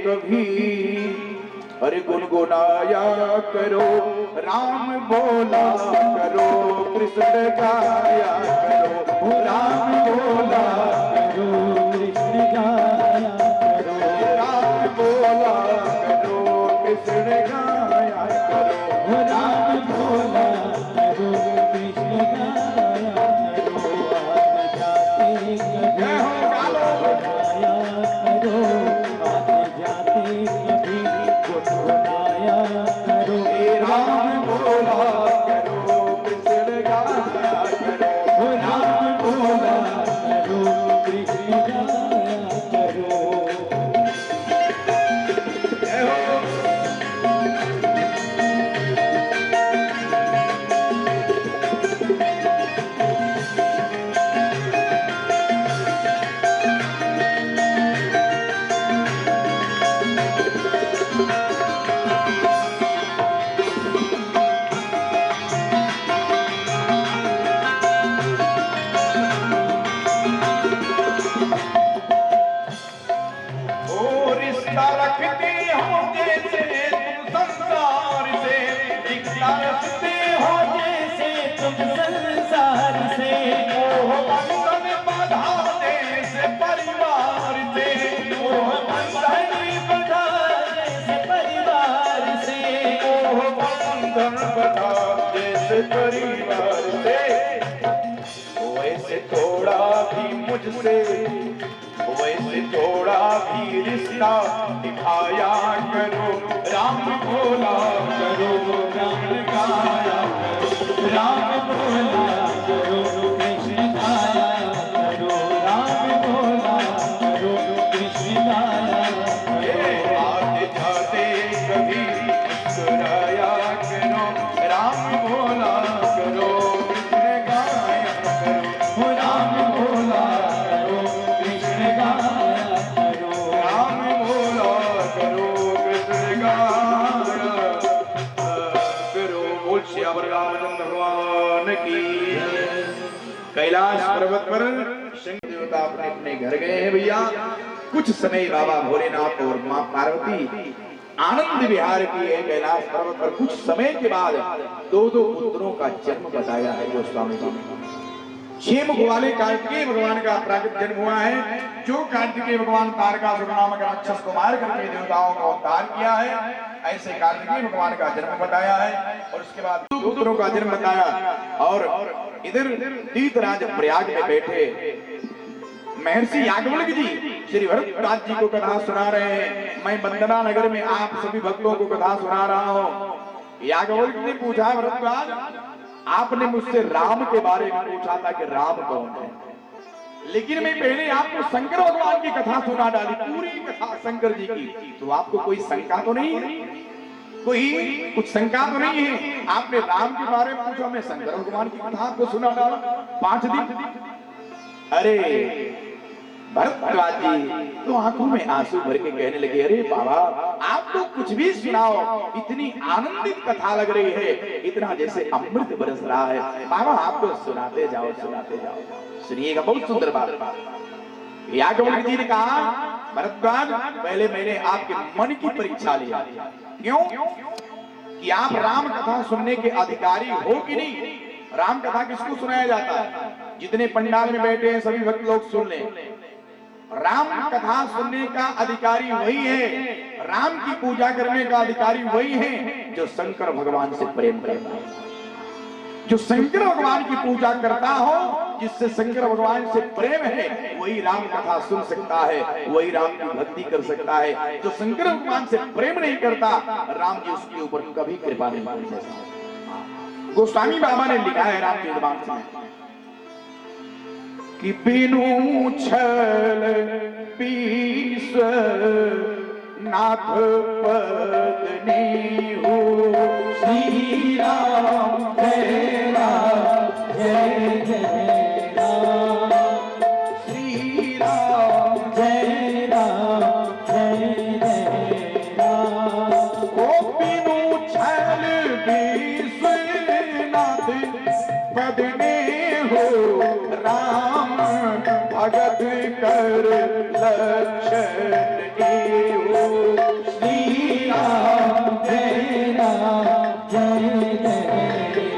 [SPEAKER 1] कभी अरे गुनगुनाया करो, राम बोला करो, कृष्ण गाया करो, राम बोला करो, कृष्ण गाया करो, राम बोला करो, कृष्ण गाया करो, राम बोला करो, कृष्ण गाया करो। आते जाते कभी परिवार से वैसे थोड़ा भी मुझसे, वैसे थोड़ा भी रिश्ता दिखाया करो, राम बोला करो, राम गाया करो, राम बोला करो, कृष्ण गाया करो, राम बोला करो, कृष्ण गाया करो। आते जाते कभी मुस्कुराया करो, राम बोला करो, की। कैलाश पर्वत पर शंकर देवता अपने अपने घर गए हैं भैया। कुछ समय बाबा भोलेनाथ और मां पार्वती आनंद विहार किए हैं कैलाश पर्वत पर। कुछ समय के बाद दो पुत्रों का जन्म बताया है गोस्वामी जी ने। 6 मुख वाले कार्तिकेय भगवान का प्राकृत जन्म हुआ है। जो कार्तिकेय भगवान तारकासुर नामक राक्षस को मार करके देवताओं का उद्धार किया है, ऐसे कार्तिकेय भगवान का जन्म बताया है। और उसके बाद 2 पुत्रों का जन्म बताया। और इधर तीर्थराज प्रयाग में बैठे महर्षि याज्ञवल्क जी श्री भरद्वाज जी को कथा सुना रहे हैं। मैं वंदना नगर में आप सभी भक्तों को कथा सुना रहा हूँ। याज्ञवल्क ने पूछा, भरद्वाज आपने मुझसे राम के बारे में पूछा था कि राम कौन है, लेकिन मैं पहले आपको शंकर भगवान की कथा सुना डाली, पूरी कथा शंकर जी की। तो आपको कोई शंका तो नहीं है? कोई कुछ शंका तो नहीं है? आपने राम के बारे में पूछा, मैं शंकर भगवान की कथा आपको सुना डाला 5 दिन। अरे भरद्वाज जी तो आंखों में आंसू भर के कहने लगे, अरे बाबा आप तो कुछ भी सुनाओ, इतनी आनंदित कथा लग रही है, इतना जैसे अमृत बरस रहा है। बाबा आप तो सुनाते जाओ सुनाते जाओ। सुनिएगा, बहुत सुंदर बात। याज्ञवल्क जी ने कहा, भरद्वाज पहले मैंने आपके मन की परीक्षा लिया। क्यों? कि आप राम कथा सुनने के अधिकारी हो कि नहीं। राम कथा किसको सुनाया जाता है? जितने पंडाल में बैठे हैं सभी भक्त लोग सुन लें। राम कथा सुनने का अधिकारी वही है, राम की पूजा करने का अधिकारी वही है जो शंकर भगवान से प्रेम करता है। जो शंकर भगवान की पूजा करता हो, जिससे शंकर भगवान से प्रेम है, वही राम कथा सुन सकता है, वही राम की भक्ति कर सकता है। जो शंकर भगवान से प्रेम नहीं करता, राम जी उसके ऊपर कभी कृपा नहीं कर सकते। गोस्वामी बाबा ने लिखा है रामचरितमानस में कि बिनु छल पीस नाथ पत्नी हो।
[SPEAKER 2] श्री राम जय राम जय जय राम।
[SPEAKER 1] श्री राम
[SPEAKER 2] जय राम जय जय राम।
[SPEAKER 1] ओ बिनु छल पीस नाथ पत्नी हो। राम भगत कर लक्षण हो।
[SPEAKER 2] श्री राम जय राम जय जय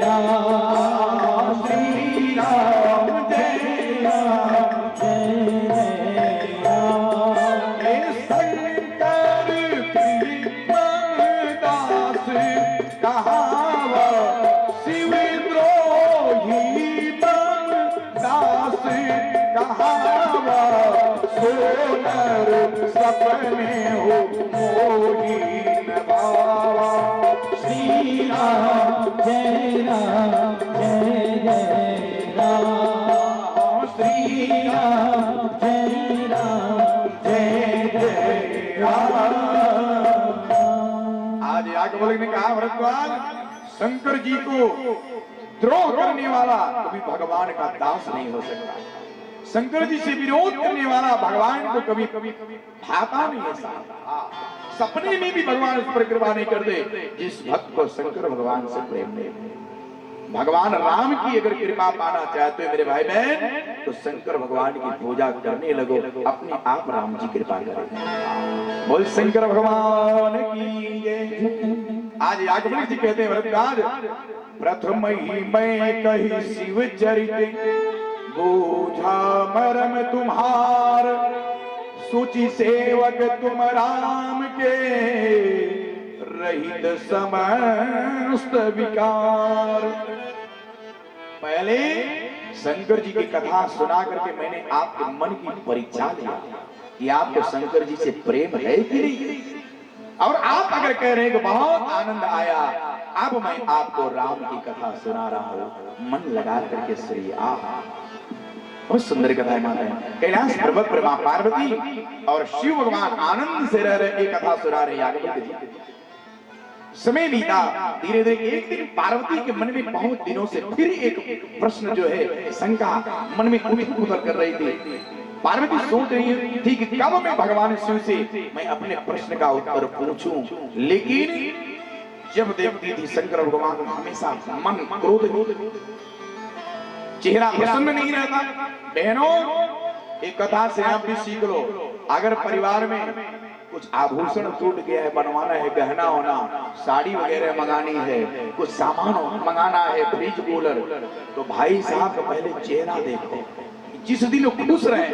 [SPEAKER 2] राम।
[SPEAKER 1] श्री राम जय राम
[SPEAKER 2] जय जय राम।
[SPEAKER 1] हे शंकर दास कहावा, शिवद्रोही दास कहावा। सोनर सपने हो मोही नभावा।
[SPEAKER 2] श्री राम जय राम जय जय राम। श्री राम जय राम जय जय राम।
[SPEAKER 1] आज याज्ञवल्क ने कहा, भरद्वाज शंकर जी को द्रोह करने वाला कभी भगवान का दास नहीं हो सकता। शंकर जी से विरोध करने वाला भगवान को कभी भाता नहीं है। सपने में भी भगवान उस पर कृपा नहीं करते जिस भक्त को शंकर भगवान से प्रेम नहीं। भगवान राम की अगर कृपा पाना चाहते हो मेरे भाई बहन, तो शंकर भगवान की पूजा करने लगो, अपने आप राम जी कृपा करेंगे। बोल शंकर भगवान की जय। आज याज्ञवल्क जी कहते हैं, भरद्वाज प्रथम ही मैं कही शिव चरित, बूझा मरम तुम्हार। सूचि सेवक तुम राम के, रहित समस्त विकार। पहले शंकर जी की कथा सुना करके मैंने आपके मन की परीक्षा लिया कि आपको शंकर जी से प्रेम है कि नहीं। और आप अगर कह रहे हैं कि बहुत आनंद आया, अब मैं आपको राम की कथा सुना रहा हूं, मन लगा करके सुनिए। बहुत सुंदर कथा है माता है। कैलाश पर्वत पर मां पार्वती और शिव भगवान आनंद से रह रहे, एक कथा सुना रहे याज्ञवल्क जी। समय बीता, धीरे धीरे एक दिन पार्वती के मन में बहुत दिनों से फिर एक प्रश्न जो है, शंका मन में उथल कर रही थी। पार्वती सोच रही थी कि कब मैं भगवान शिव से मैं अपने प्रश्न का उत्तर पूछूं, लेकिन जब देखती थी शंकर भगवान हमेशा मन क्रोध चेहरा प्रसन्न नहीं रहता। बहनों, एक कथा से आप भी सीख लो। अगर परिवार में कुछ आभूषण टूट गया है, बनवाना है, गहना होना, साड़ी वगैरह मंगानी है, कुछ सामान मंगाना है, फ्रिज कूलर, तो भाई साहब का पहले चेहरा देखो। जिस दिन वो खुश रहे,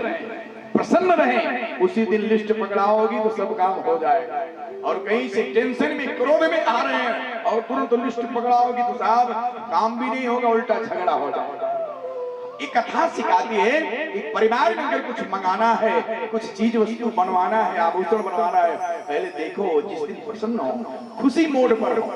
[SPEAKER 1] प्रसन्न रहे, उसी दिन लिस्ट पकड़ाओगी तो सब काम हो जाएगा। और कहीं से टेंशन में, क्रोध में आ रहे हैं और तुरंत लिस्ट पकड़ाओगी तो साहब काम भी नहीं होगा, उल्टा झगड़ा हो जाएगा। एक कथा सिखाती है कि परिवार में अगर कुछ मंगाना है, कुछ चीज वस्तु बनवाना है, आभूषण बनवाना है, पहले देखो जिस दिन प्रसन्न हो, खुशी मोड पर हो,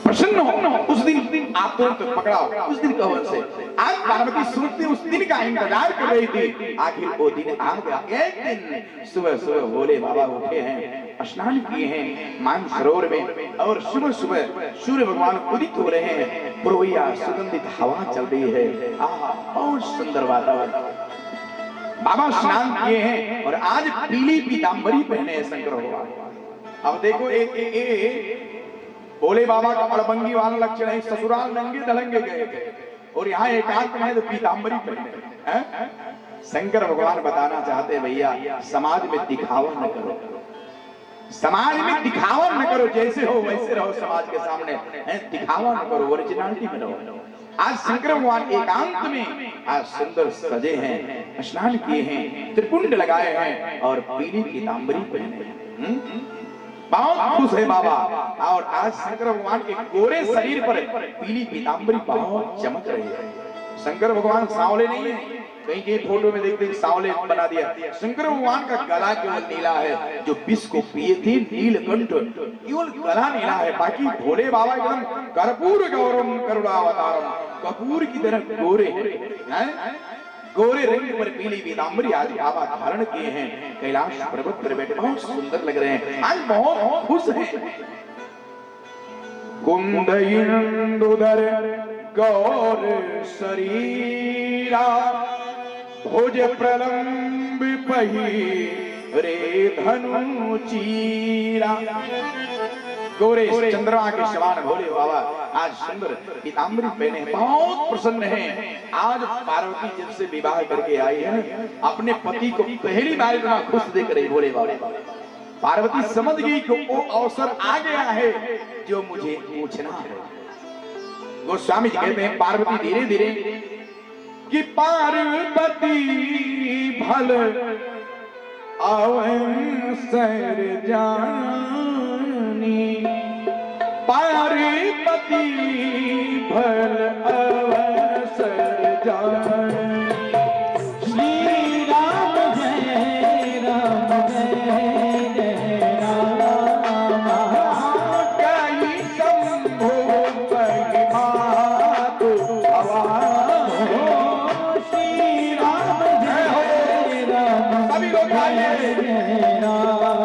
[SPEAKER 1] प्रसन्न हो, उस दिन आप तुरंत पकड़ाओ, उस दिन कहो से। आज पार्वती सुनती उस दिन का इंतजार कर रही थी, आखिर वो दिन आ गया। एक दिन सुबह सुबह भोले बाबा उठे हैं, स्नान किए हैं मानसरोवर में, और सुबह सुबह सूर्य भगवान उदित हो रहे हैं, पूर्वैया सुगंधित हवा चल रही है, आहा बहुत सुंदर वातावरण। बाबा स्नान किए हैं और आज पीली पीतांबरी पहने हैं शंकर भगवान। अब देखो एक भोले बाबा का अड़बंगी वाला लक्षण है, ससुराल नंगे दलंगे गए और यहाँ एकांत में तो पीतांबरी पहने हैं। शंकर भगवान बताना चाहते भैया, समाज में दिखावा न करो, समाज में दिखावा न करो, जैसे हो वैसे रहो समाज के सामने, दिखावा न करो, ओरिजिनलिटी में रहो। आज शंकर भगवान एकांत में आज सुंदर सजे हैं, स्नान किए हैं, त्रिपुंड लगाए हैं और पीली पीतांबरी पहने हैं। बहुत खुश है बाबा। और आज शंकर भगवान के गोरे शरीर पर पीली पीतांबरी बहुत चमक रही है। शंकर भगवान सांवले नहीं है, कहीं कहीं फोटो में देखते सांवले बना दिया। शंकर भगवान का गला केवल नीला है, जो विष को पिए थे नीलकंठ, केवल गला नीला है, बाकी भोले बाबा एकदम कर्पूर गौरम करुणावतारम, कपूर की तरह गोरे हैं। गोरे रंग पर पीली पीतांबरी आज बाबा धारण किए हैं, कैलाश पर्वत पर बैठे बहुत सुंदर लग रहे हैं, आज बहुत खुश हैं। कुंद इंदुधर गौर शरीरा, भुज प्रलंब पही रे धनु चीरा। गोरे चंद्रमा के समान भोले बाबा आज सुंदर पीतांबरी पहने हैं, बहुत प्रसन्न हैं। आज पार्वती जब से विवाह करके आई है, अपने पति को पहली बार इतना खुश देख रही भोले बाबा। पार्वती समझ गई कि वो अवसर आ गया है जो मुझे पूछना है। गोस्वामी जी कहते हैं, पार्वती धीरे धीरे कि पार्वती भल अवसर जानी, पार्वती भल अवसर जानी।
[SPEAKER 2] श्री राम जय राम जय जय राम,
[SPEAKER 1] कई शंभु महिमा तू आवाज।
[SPEAKER 2] श्री राम जय राम,
[SPEAKER 1] सभी लोग आइए।
[SPEAKER 2] जय राम,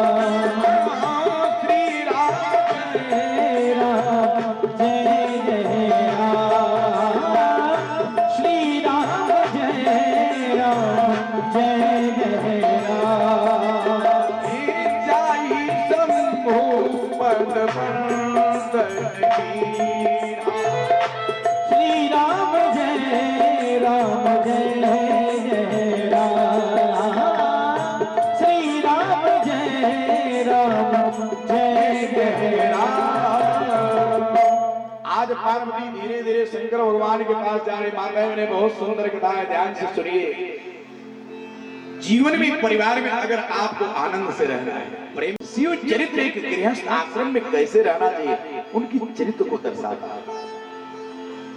[SPEAKER 1] श्री राम
[SPEAKER 2] जय राम जय जय राम, श्री राम जय राम जय जय राम।
[SPEAKER 1] जाई शंभु पद बंदन मीरा।
[SPEAKER 2] श्री राम जय राम जय जय राम, श्री राम जय राम जय जय राम।
[SPEAKER 1] आज पार्वती धीरे धीरे शंकर भगवान के पास जा रही। माताएं ने बहुत सुंदर कथा है, ध्यान से सुनिए। जीवन में परिवार में अगर आपको आनंद से रहना है, प्रेम शिव चरित्र एक गृहस्थ आश्रम में कैसे रहना चाहिए, उनकी चरित्र को दर्शाता है।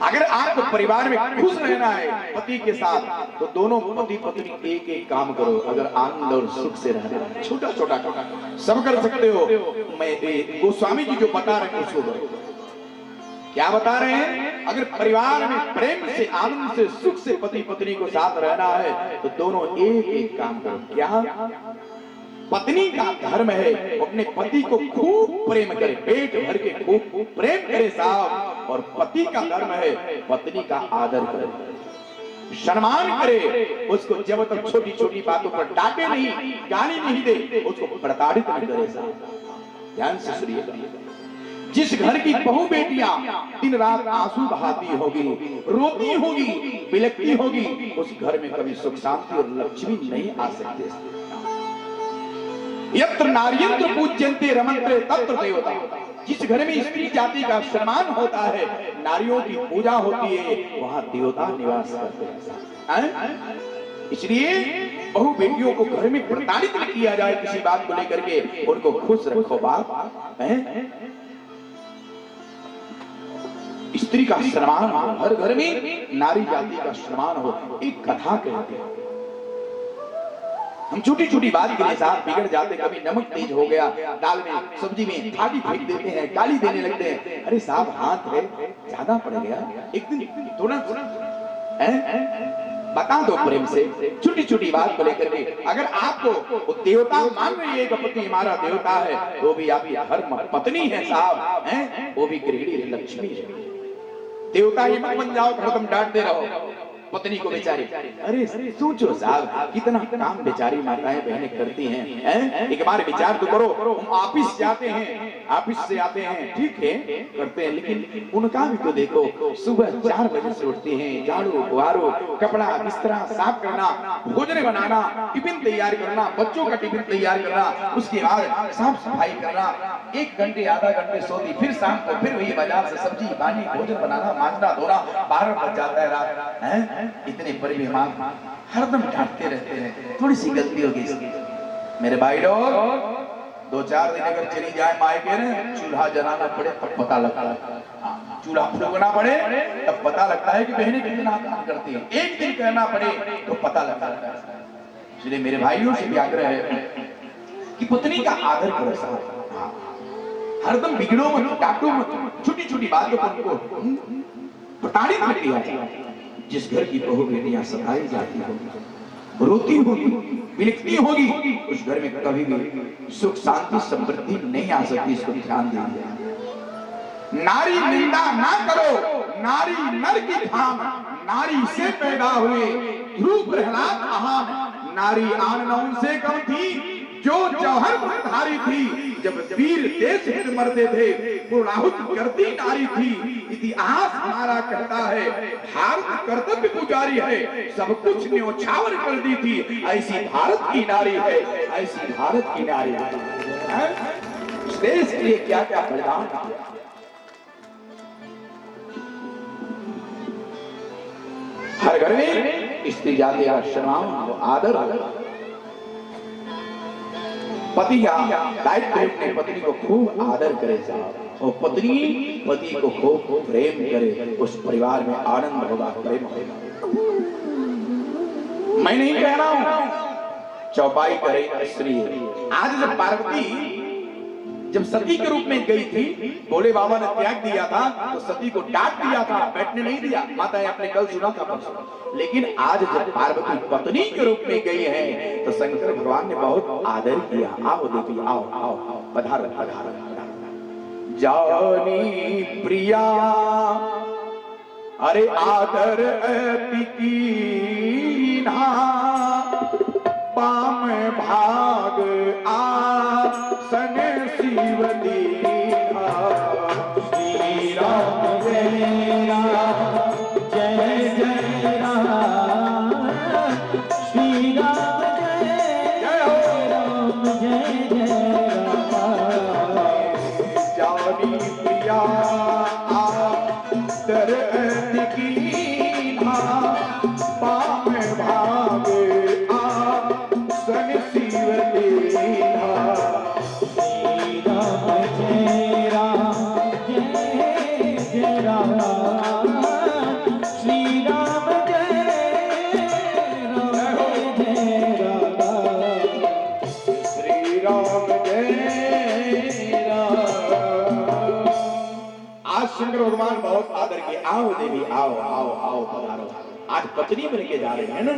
[SPEAKER 1] अगर आपको परिवार में खुश रहना है पति के साथ, तो दोनों पति पत्नी एक एक काम करो। अगर आनंद और सुख से रहना है, छोटा छोटा सब कर सकते हो। मैं गोस्वामी जी जो बता रहे हैं उसको करो। क्या बता रहे हैं? अगर परिवार में प्रेम से, आनंद से, सुख से पति पत्नी को साथ रहना है, तो दोनों एक एक काम करो। क्या? पत्नी का धर्म है अपने पति को खूब प्रेम करे, पेट भर के खूब प्रेम करे साहब। और पति का धर्म है पत्नी का आदर करे, सम्मान करे, उसको जब तक छोटी छोटी बातों पर डांटे नहीं, गाली नहीं दे, उसको प्रताड़ित नहीं करे साहब। ध्यान से सुनिए। जिस घर की बहू बेटियां दिन रात आंसू बहाती होगी, रोती होगी, बिलखती होगी, उस घर में कभी सुख शांति और लक्ष्मी नहीं आ सकते। यत्र नार्यंत्र पूज्यन्ते रमन्ते तत्र देवता। जिस घर में स्त्री जाति का सम्मान होता है, नारियों की पूजा होती है, वहां देवता निवास करते हैं। इसलिए बहु बेटियों को घर में प्रताड़ित न किया जाए किसी बात को लेकर के, उनको खुश रखो बाप। स्त्री का सम्मान हो, हर घर में नारी जाति का सम्मान हो। एक कथा कहते हैं, हम छोटी छोटी बात के लिए साथ बिगड़ जाते। कभी नमक तेज हो गया दाल में, सब्जी में, थाली फेंक देते हैं, गाली देने लगते हैं। अरे साहब हाथ है, ज्यादा पड़ गया, एक दिन तुरंत बता दो प्रेम से। छोटी छोटी बात को लेकर के अगर आपको देवता मान रही है, पति हमारा देवता है, वो भी आपकी धर्म पत्नी है साहब, वो भी गृहिणी लक्ष्मी है। देवता ही मत बन जाओ, हरदम डांटते रहो पत्नी को बेचारी। अरे सोचो साहब, कितना काम बेचारी माताएं बहनें करती हैं। एक बार विचार तो करो, हम ऑफिस जाते हैं, ऑफिस से आते हैं, ठीक है करते हैं, लेकिन उनका भी तो देखो। सुबह 4 बजे से उठती हैं, झाड़ू बुहारू, कपड़ा बिस्तरा साफ करना, भोजन बनाना, टिफिन तैयार करना, बच्चों का टिफिन तैयार करना, उसके बाद साफ सफाई करना, 1 घंटे आधा घंटे सोती, फिर शाम को फिर वही बाजार से सब्जी पानी भोजन बनाना, मांजना धोना, 12 बज जाता है रात है। इतने बड़े मेहमान हरदम डांटते रहते हैं, थोड़ी सी गलती होगी इसकी। मेरे भाई लोग 2-4 दिन अगर चली जाए मायके ने, चूल्हा जलाना पड़े तब पता लगता है, चूल्हा फूकना पड़े तब पता लगता है कि बहनें कितना काम करती हैं। एक दिन कहना पड़े तो पता लगता है। इसलिए मेरे भाइयों से भी आग्रह है कि पत्नी का आदर करो साहब, हरदम बिगड़ो मत, डांटो मत, छोटी छोटी बातों पर उनको प्रताड़ित मत किया जाए। जिस घर की बहू बेटियां सताई जाती होगी, रोती होगी, बिलखती होगी, उस घर में कभी भी सुख शांति समृद्धि नहीं आ सकती। इसको ध्यान दीजिए। नारी निंदा ना करो, नारी नर की धाम, नारी से पैदा हुए ध्रुव प्रहलाद महान। नारी आन नौन से कम थी, जो जौहर धारी थी, जब वीर देश हित मरते थे, पूर्णाहुति करती नारी थी। इतिहास हमारा कहता है, भारत कर्तव्य पुजारी है, सब कुछ न्योछावर कर दी थी। ऐसी भारत की नारी है, ऐसी भारत की नारी है। देश के लिए क्या क्या बलिदान, हर घर में स्त्री जाति का सम्मान आदर, पति का दायित्व अपने पत्नी को खूब आदर करे साहब, और पत्नी पति को खूब प्रेम करे, उस परिवार में आनंद होगा, प्रेम होगा। मैं नहीं कह रहा हूं चौपाई करे स्त्री। आज जब पार्वती जब सती के रूप में गई थी, भोले बाबा ने त्याग दिया था तो सती को डांट दिया था, बैठने नहीं दिया। माताएं आपने कल सुना था परसों। लेकिन आज जब पार्वती पत्नी के रूप में गई है तो शंकर भगवान ने बहुत आदर किया। आओ देवी आओ आओ आओ, पधारो पधारो। जानी प्रिया अरे आदर कीन्हा, पाम भाग आसन शिव दीन्हा। श्री राम जय राम जय जय राम, श्री राम जय राम जय जय राम। जानी प्रिया आदर कीन्हा, पाम भाग आसन शिव दीन्हा। श्री राम जय राम जय जय राम, श्री राम जय राम जय राम, श्री राम जय राम। आज शंकर भगवान बहुत आदर किए। आओ देवी आओ आओ आओ पधारो। आज पत्नी बन के जा रहे हैं ना,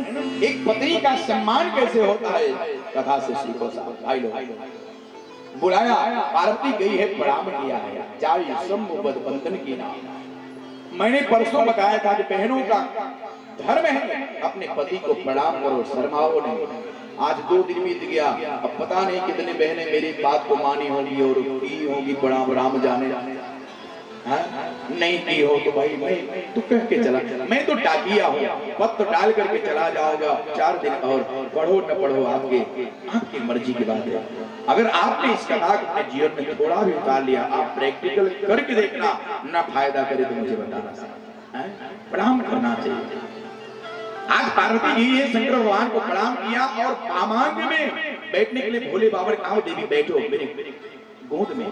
[SPEAKER 1] एक पत्नी का सम्मान कैसे होता है कथा से सीखो साहब। भाई लोग बुलाया, पार्वती गई है, प्रणाम किया है, जाई सम्मुपद बंधन की नाम। मैंने परसों बताया था कि बहनों का धर्म है अपने पति को प्रणाम करो, शर्माओ नहीं। आज 2 दिन बीत गया, अब पता नहीं कितने बहनें मेरी बात को मानी होंगी और की होंगी प्रणाम, राम जाने। हाँ? नहीं की हो तो भाई मैं तू कह के चला, मैं तो डाकिया हूँ, पत्र डाल करके चला जाऊंगा, 4 दिन और पढ़ो न पढ़ो आपकी मर्जी की बात है। अगर आपने इस कथा को अपने जीवन में थोड़ा भी उतार लिया, आप प्रैक्टिकल करके देखना, ना फायदा करे तो मुझे बताना। प्रणाम करना चाहिए। आज पार्वती जी ने शंकर भगवान को प्रणाम किया और पामांग में बैठने के लिए भोले बाबा ने कहा देवी बैठो मेरे गोद में।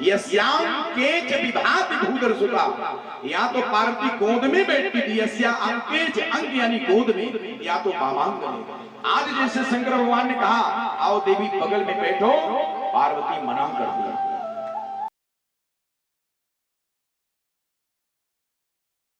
[SPEAKER 1] यस्याम केच विभात भूधर सुता, या तो पार्वती गोद में बैठती थी, यस्या अंकेच अंक यानी गोद में, या तो पामांग में। आज जैसे शंकर भगवान ने कहा आओ देवी बगल में बैठो, पार्वती मना कर दिया।